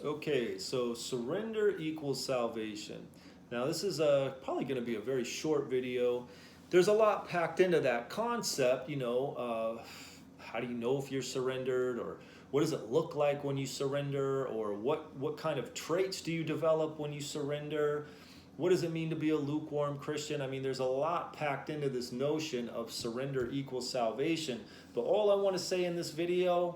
Okay, so surrender equals salvation. Now, this is probably going to be a very short video. There's a lot packed into that concept, how do you know if you're surrendered, or what does it look like when you surrender, or what kind of traits do you develop when you surrender? What does it mean to be a lukewarm Christian? I mean, there's a lot packed into this notion of surrender equals salvation. But all I want to say in this video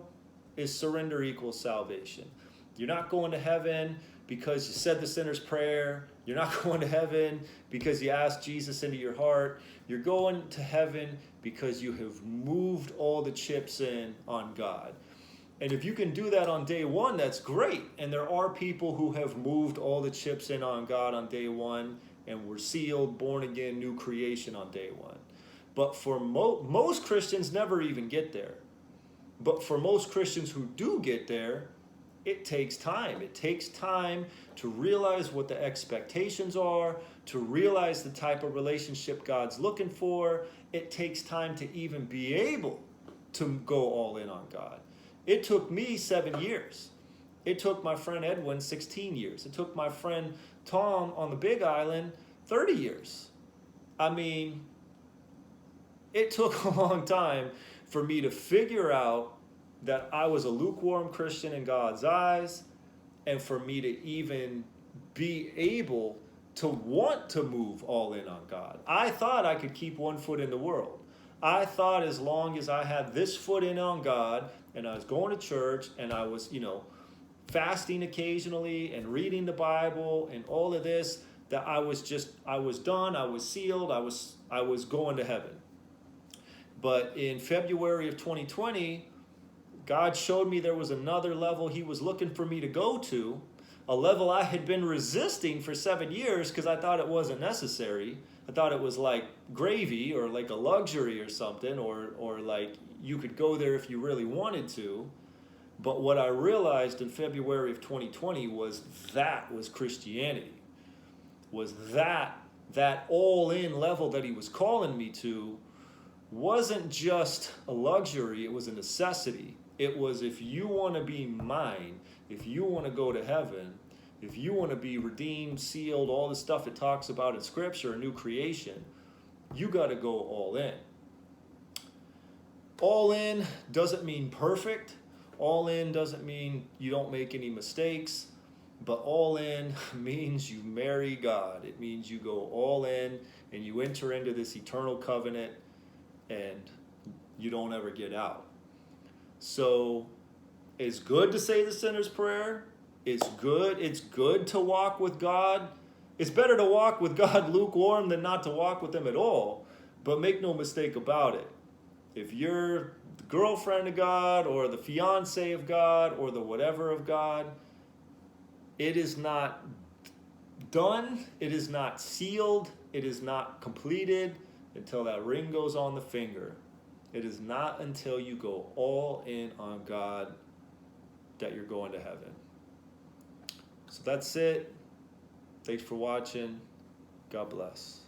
is surrender equals salvation. You're not going to heaven because you said the sinner's prayer. You're not going to heaven because you asked Jesus into your heart. You're going to heaven because you have moved all the chips in on God. And if you can do that on day one, that's great. And there are people who have moved all the chips in on God on day one and were sealed, born again, new creation on day one. But for most Christians never even get there. But for most Christians who do get there, it takes time. It takes time to realize what the expectations are, to realize the type of relationship God's looking for. It takes time to even be able to go all in on God. It took me 7 years. It took my friend Edwin 16 years. It took my friend Tom on the Big Island 30 years. I mean, it took a long time for me to figure out that I was a lukewarm Christian in God's eyes, and for me to even be able to want to move all in on God. I thought I could keep one foot in the world. I thought as long as I had this foot in on God, and I was going to church, and I was, fasting occasionally and reading the Bible and all of this, that I was done, I was sealed, I was going to heaven. But in February of 2020, God showed me there was another level he was looking for me to go to, a level I had been resisting for 7 years because I thought it wasn't necessary. I thought it was like gravy or like a luxury or something, or like you could go there if you really wanted to. But what I realized in February of 2020 was that was Christianity. Was that all-in level that he was calling me to wasn't just a luxury, it was a necessity. It was, if you want to be mine, if you want to go to heaven, if you want to be redeemed, sealed, all the stuff it talks about in Scripture, a new creation, you got to go all in. All in doesn't mean perfect. All in doesn't mean you don't make any mistakes. But all in means you marry God. It means you go all in and you enter into this eternal covenant and you don't ever get out. So it's good to say the sinner's prayer. It's good to walk with God. It's better to walk with God lukewarm than not to walk with him at all. But make no mistake about it. If you're the girlfriend of God or the fiance of God or the whatever of God, it is not done. It is not sealed. It is not completed until that ring goes on the finger. It is not until you go all in on God that you're going to heaven. So that's it. Thanks for watching. God bless.